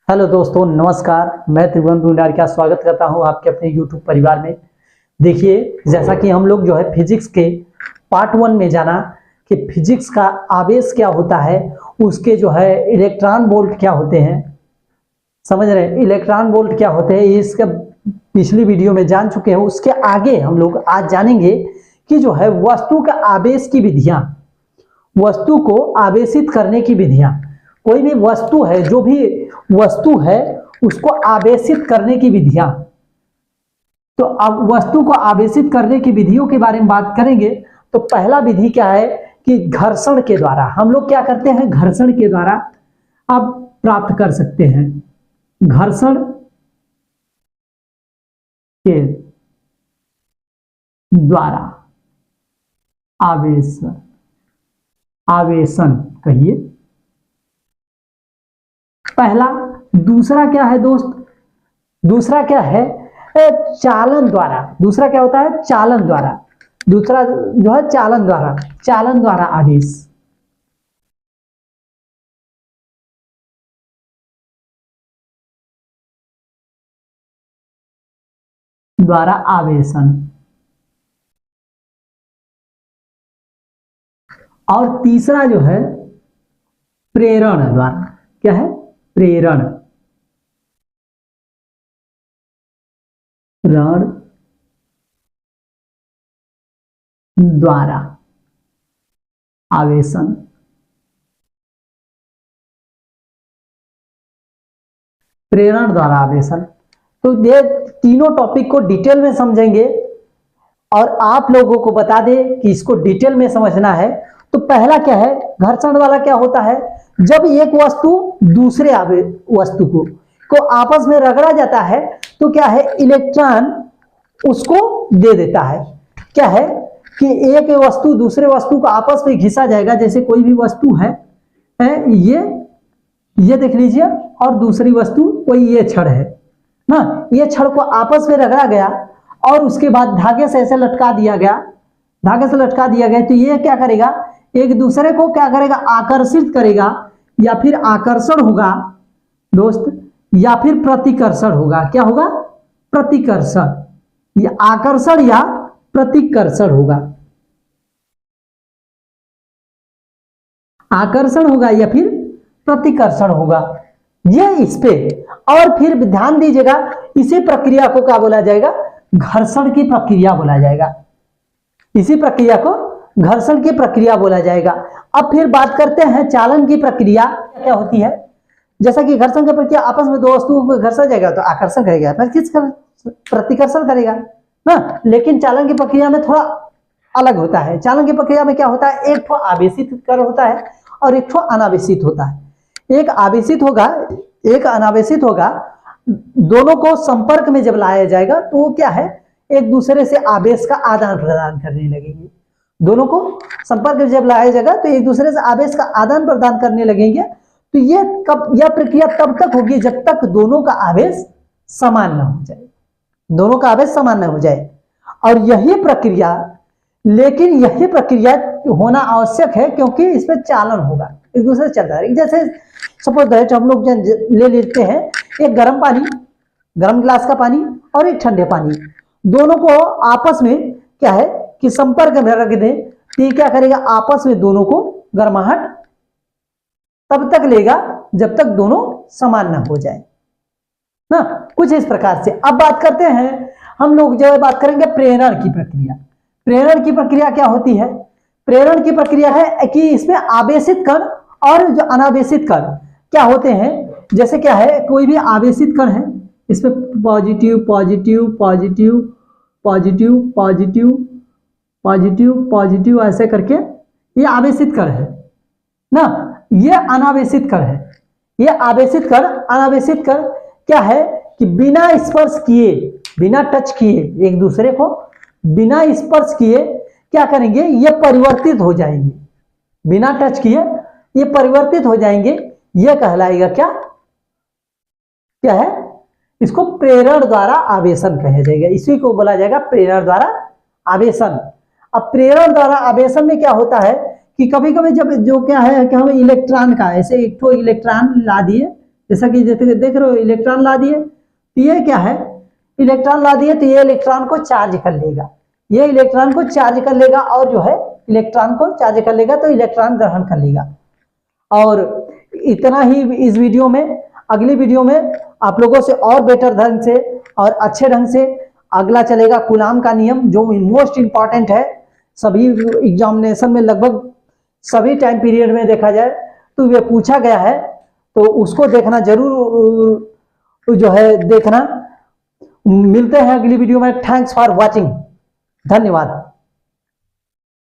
Hello दोस्तों, नमस्कार। मैं त्रिभुवन भंडारी का स्वागत करता हूं आपके अपने यूट्यूब परिवार में। देखिए, जैसा कि हम लोग जो है फिजिक्स के पार्ट 1 में जाना कि फिजिक्स का आवेश क्या होता है, उसके जो है इलेक्ट्रॉन वोल्ट क्या होते हैं, समझ रहे हैं। इलेक्ट्रॉन वोल्ट क्या होते हैं ये इसका पिछली वीडियो में जान चुके हैं। उसके आगे हम लोग आज जानेंगे कि जो है वस्तु का आवेश की विधियां, वस्तु को आवेशित करने की विधियां। कोई भी वस्तु है, जो भी वस्तु है उसको आवेशित करने की विधियां। तो अब वस्तु को आवेशित करने की विधियों के बारे में बात करेंगे। तो पहला विधि क्या है कि घर्षण के द्वारा हम लोग क्या करते हैं, घर्षण के द्वारा अब प्राप्त कर सकते हैं। घर्षण के द्वारा आवेशन कहिए पहला। दूसरा क्या है दोस्त, दूसरा क्या है चालन द्वारा। दूसरा क्या होता है, चालन द्वारा। दूसरा जो है चालन द्वारा, चालन द्वारा आवेश। द्वारा आवेशन। और तीसरा जो है प्रेरण द्वारा। क्या है, प्रेरण द्वारा आवेशन। प्रेरण द्वारा आवेशन। तो ये तीनों टॉपिक को डिटेल में समझेंगे और आप लोगों को बता दें कि इसको डिटेल में समझना है। तो पहला क्या है, घर्षण वाला क्या होता है, जब एक वस्तु दूसरे वस्तु को आपस में रगड़ा जाता है तो क्या है, इलेक्ट्रॉन उसको दे देता है। क्या है कि एक वस्तु दूसरे वस्तु को आपस में घिसा जाएगा। जैसे कोई भी वस्तु है, ये देख लीजिए, और दूसरी वस्तु कोई ये छड़ है ना, ये छड़ को आपस में रगड़ा गया और उसके बाद धागे से ऐसे लटका दिया गया, धागे से लटका दिया गया। तो ये क्या करेगा, एक दूसरे को क्या करेगा, आकर्षित करेगा, या फिर आकर्षण होगा दोस्त, या फिर प्रतिकर्षण होगा। क्या होगा, प्रतिकर्षण, या आकर्षण या प्रतिकर्षण होगा। आकर्षण होगा या फिर प्रतिकर्षण होगा, ये इस पे। और फिर ध्यान दीजिएगा, इसी प्रक्रिया को क्या बोला जाएगा, घर्षण की प्रक्रिया बोला जाएगा। इसी प्रक्रिया को घर्षण की प्रक्रिया बोला जाएगा। अब फिर बात करते हैं चालन की प्रक्रिया क्या होती है। जैसा कि घर्षण की प्रक्रिया, आपस में दो वस्तुओं को घर्षण जाएगा तो आकर्षण करेगा, प्रतिकर्षण करेगा ना। लेकिन चालन की प्रक्रिया में थोड़ा अलग होता है। चालन की प्रक्रिया में क्या होता है, एक ठो आवेशित कर होता है और एक ठो अनावेशित होता है। एक आवेशित होगा, एक अनावेशित होगा। दोनों को संपर्क में जब लाया जाएगा तो वो क्या है, एक दूसरे से आवेश का आदान प्रदान करने लगेंगे। दोनों को संपर्क में जब लाया जाएगा तो एक दूसरे से आवेश का आदान प्रदान करने लगेंगे। तो ये कब, यह प्रक्रिया तब तक होगी जब तक दोनों का आवेश समान न हो जाए, दोनों का आवेश समान न हो जाए। और यही प्रक्रिया, लेकिन यही प्रक्रिया होना आवश्यक है क्योंकि इसमें चालन होगा, एक दूसरे से चलता है। जैसे सपोज दैट हम लोग ले लेते हैं एक गर्म पानी, गर्म गिलास का पानी और एक ठंडे पानी, दोनों को आपस में क्या है कि संपर्क में रख दें तो ये क्या करेगा, आपस में दोनों को गर्माहट तब तक लेगा जब तक दोनों समान ना हो जाए ना। कुछ इस प्रकार से। अब बात करते हैं हम लोग, जो है बात करेंगे प्रेरण की प्रक्रिया। प्रेरण की प्रक्रिया क्या होती है, प्रेरण की प्रक्रिया है कि इसमें आवेशित कण और जो अनावेशित कण क्या होते हैं। जैसे क्या है, कोई भी आवेशित कण है, इसमें positive positive positive positive positive positive positive ऐसे करके ये आवेशित कण है ना। ये अनावेशित कण है। ये आवेशित कण, अनावेशित कण क्या है कि बिना स्पर्श किए, बिना टच किए, एक दूसरे को बिना स्पर्श किए क्या करेंगे, ये परिवर्तित हो जाएंगे। बिना टच किए ये परिवर्तित हो जाएंगे। ये कहलाएगा क्या, क्या है, इसको प्रेरण द्वारा आवेशन कहा जाएगा। इसी को बोला जाएगा प्रेरण द्वारा आवेशन। अब प्रेरण द्वारा आवेशन में क्या होता है कि कभी कभी जब जो क्या है कि हम इलेक्ट्रॉन का ऐसे एक तो इलेक्ट्रॉन ला दिए जैसा कि देख रहे हो इलेक्ट्रॉन ला दिए, तो ये क्या है, इलेक्ट्रॉन ला दिए तो ये इलेक्ट्रॉन को चार्ज कर लेगा, ये इलेक्ट्रॉन को चार्ज कर लेगा और जो है इलेक्ट्रॉन को चार्ज कर लेगा तो इलेक्ट्रॉन ग्रहण कर लेगा। और इतना ही इस वीडियो में। अगली वीडियो में आप लोगों से और बेटर ढंग से और अच्छे ढंग से अगला चलेगा कूलाम का नियम, जो मोस्ट इंपॉर्टेंट है सभी एग्जामिनेशन में, लगभग सभी टाइम पीरियड में देखा जाए तो ये पूछा गया है, तो उसको देखना जरूर जो है देखना। मिलते हैं अगली वीडियो में। थैंक्स फॉर वॉचिंग, धन्यवाद।